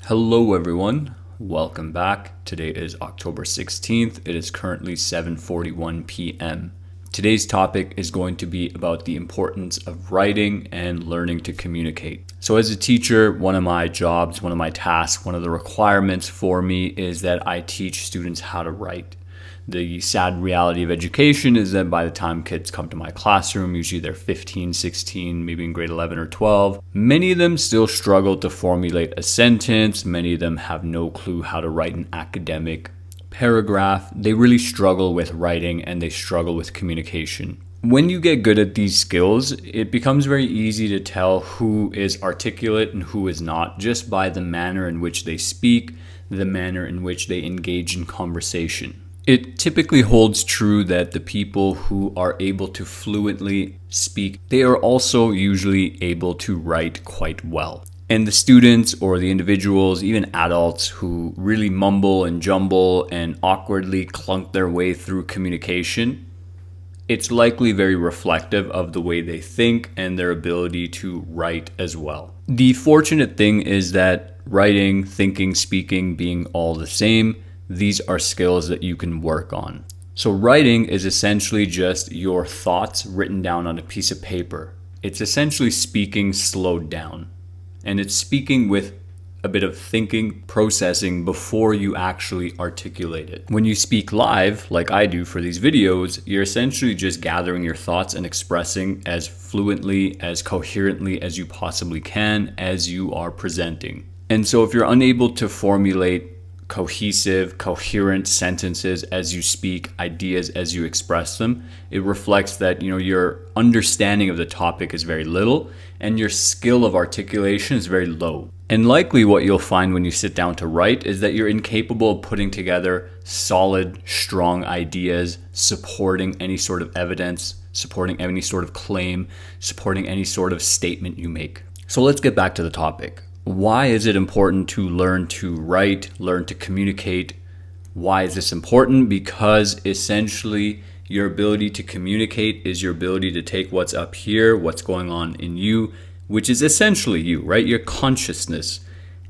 Hello, everyone. Welcome back. Today is October 16th. It is currently 7:41 p.m. Today's topic is going to be about the importance of writing and learning to communicate. So, as a teacher, one of my jobs, one of my tasks, one of the requirements for me is that I teach students how to write. The sad reality of education is that by the time kids come to my classroom, usually they're 15, 16, maybe in grade 11 or 12, many of them still struggle to formulate a sentence. Many of them have no clue how to write an academic paragraph. They really struggle with writing and they struggle with communication. When you get good at these skills, it becomes very easy to tell who is articulate and who is not just by the manner in which they speak, the manner in which they engage in conversation. It typically holds true that the people who are able to fluently speak, they are also usually able to write quite well. And the students or the individuals, even adults who really mumble and jumble and awkwardly clunk their way through communication, it's likely very reflective of the way they think and their ability to write as well. The fortunate thing is that writing, thinking, speaking being all the same, these are skills that you can work on. So writing is essentially just your thoughts written down on a piece of paper. It's essentially speaking slowed down. And it's speaking with a bit of thinking, processing before you actually articulate it. When you speak live, like I do for these videos, you're essentially just gathering your thoughts and expressing as fluently, as coherently as you possibly can as you are presenting. And so if you're unable to formulate cohesive, coherent sentences as you speak, ideas as you express them, it reflects that your understanding of the topic is very little and your skill of articulation is very low. And likely what you'll find when you sit down to write is that you're incapable of putting together solid, strong ideas, supporting any sort of evidence, supporting any sort of claim, supporting any sort of statement you make. So let's get back to the topic. Why is it important to learn to write, learn to communicate? Why is this important? Because essentially your ability to communicate is your ability to take what's up here, what's going on in you, which is essentially you, right? Your consciousness,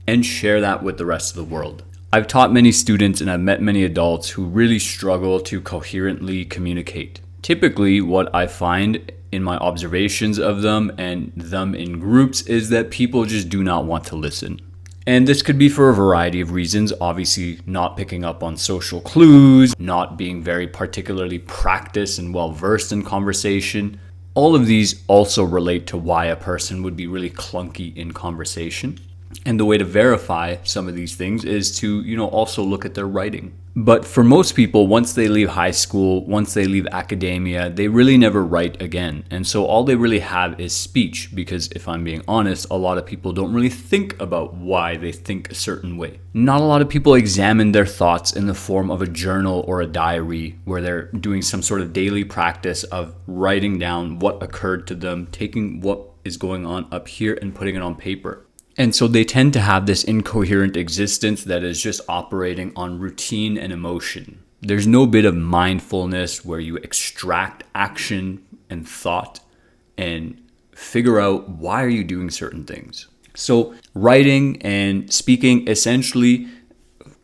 and share that with the rest of the world. I've taught many students and I've met many adults who really struggle to coherently communicate. Typically, what I find in my observations of them and them in groups is that people just do not want to listen. And this could be for a variety of reasons. Obviously, not picking up on social clues, not being very particularly practiced and well-versed in conversation. All of these also relate to why a person would be really clunky in conversation. And the way to verify some of these things is to, also look at their writing. But for most people, once they leave high school, once they leave academia, they really never write again. And so all they really have is speech, because if I'm being honest, a lot of people don't really think about why they think a certain way. Not a lot of people examine their thoughts in the form of a journal or a diary where they're doing some sort of daily practice of writing down what occurred to them, taking what is going on up here and putting it on paper. And so they tend to have this incoherent existence that is just operating on routine and emotion. There's no bit of mindfulness where you extract action and thought and figure out why are you doing certain things. So writing and speaking essentially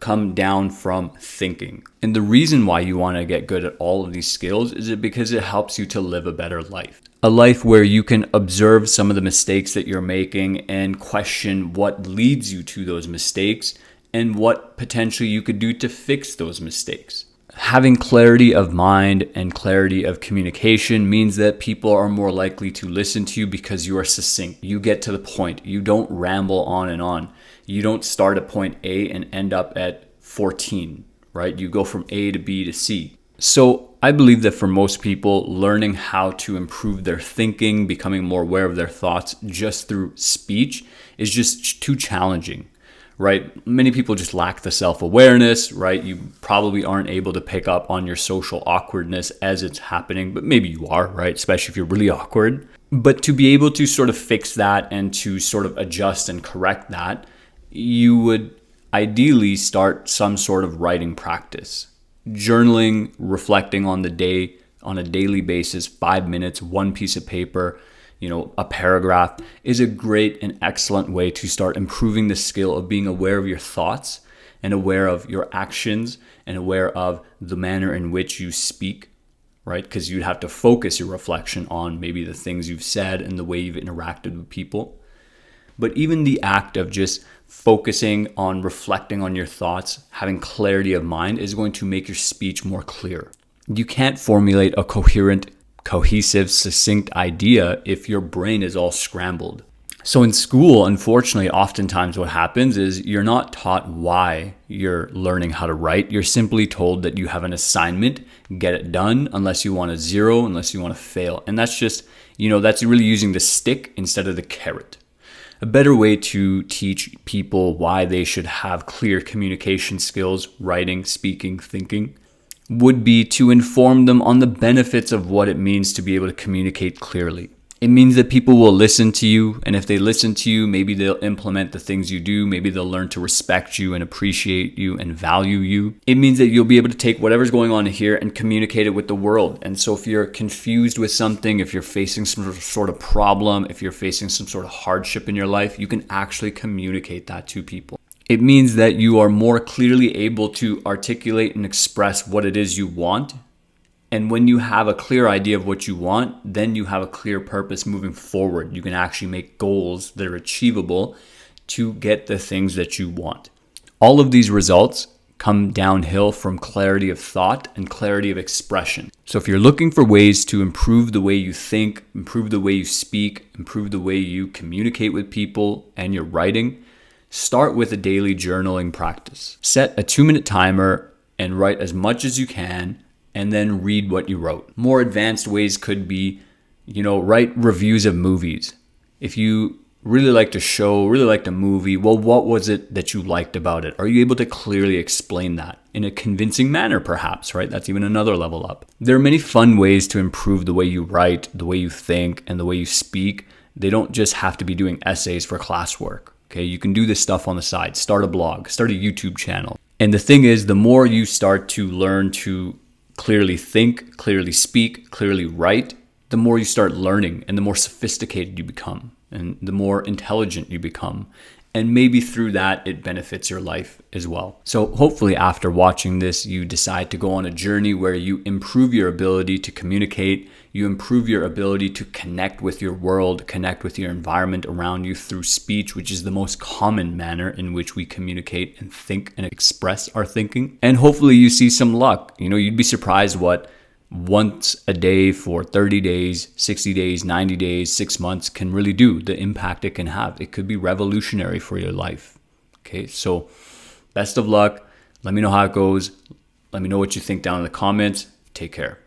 come down from thinking. And the reason why you want to get good at all of these skills is because it helps you to live a better life. A life where you can observe some of the mistakes that you're making and question what leads you to those mistakes and what potentially you could do to fix those mistakes. Having clarity of mind and clarity of communication means that people are more likely to listen to you because you are succinct. You get to the point. You don't ramble on and on. You don't start at point A and end up at 14, right? You go from A to B to C. So I believe that for most people, learning how to improve their thinking, becoming more aware of their thoughts just through speech is just too challenging, right? Many people just lack the self-awareness, right? You probably aren't able to pick up on your social awkwardness as it's happening, but maybe you are, right? Especially if you're really awkward. But to be able to sort of fix that and to sort of adjust and correct that, you would ideally start some sort of writing practice. Journaling, reflecting on the day on a daily basis, 5 minutes, one piece of paper, a paragraph is a great and excellent way to start improving the skill of being aware of your thoughts and aware of your actions and aware of the manner in which you speak, right? Because you'd have to focus your reflection on maybe the things you've said and the way you've interacted with people. But even the act of just focusing on reflecting on your thoughts, having clarity of mind is going to make your speech more clear. You can't formulate a coherent, cohesive, succinct idea if your brain is all scrambled. So in school, unfortunately, oftentimes what happens is you're not taught why you're learning how to write. You're simply told that you have an assignment, get it done, unless you want a 0, unless you want to fail. And that's just, that's really using the stick instead of the carrot. A better way to teach people why they should have clear communication skills, writing, speaking, thinking, would be to inform them on the benefits of what it means to be able to communicate clearly. It means that people will listen to you, and if they listen to you, maybe they'll implement the things you do, maybe they'll learn to respect you and appreciate you and value you. It means that you'll be able to take whatever's going on here and communicate it with the world. And so if you're confused with something, if you're facing some sort of problem, if you're facing some sort of hardship in your life, you can actually communicate that to people. It means that you are more clearly able to articulate and express what it is you want. And when you have a clear idea of what you want, then you have a clear purpose moving forward. You can actually make goals that are achievable to get the things that you want. All of these results come downhill from clarity of thought and clarity of expression. So if you're looking for ways to improve the way you think, improve the way you speak, improve the way you communicate with people and your writing, start with a daily journaling practice. Set a 2-minute timer and write as much as you can, and then read what you wrote. More advanced ways could be, write reviews of movies. If you really liked a show, really liked a movie, well, what was it that you liked about it? Are you able to clearly explain that in a convincing manner, perhaps, right? That's even another level up. There are many fun ways to improve the way you write, the way you think, and the way you speak. They don't just have to be doing essays for classwork, okay? You can do this stuff on the side. Start a blog, start a YouTube channel. And the thing is, the more you start to learn to clearly think, clearly speak, clearly write, the more you start learning and the more sophisticated you become and the more intelligent you become. And maybe through that, it benefits your life as well. So hopefully after watching this, you decide to go on a journey where you improve your ability to communicate, you improve your ability to connect with your world, connect with your environment around you through speech, which is the most common manner in which we communicate and think and express our thinking. And hopefully you see some luck. You'd be surprised what once a day for 30 days, 60 days, 90 days, 6 months can really do, the impact it can have. It could be revolutionary for your life. Okay, so best of luck. Let me know how it goes. Let me know what you think down in the comments. Take care.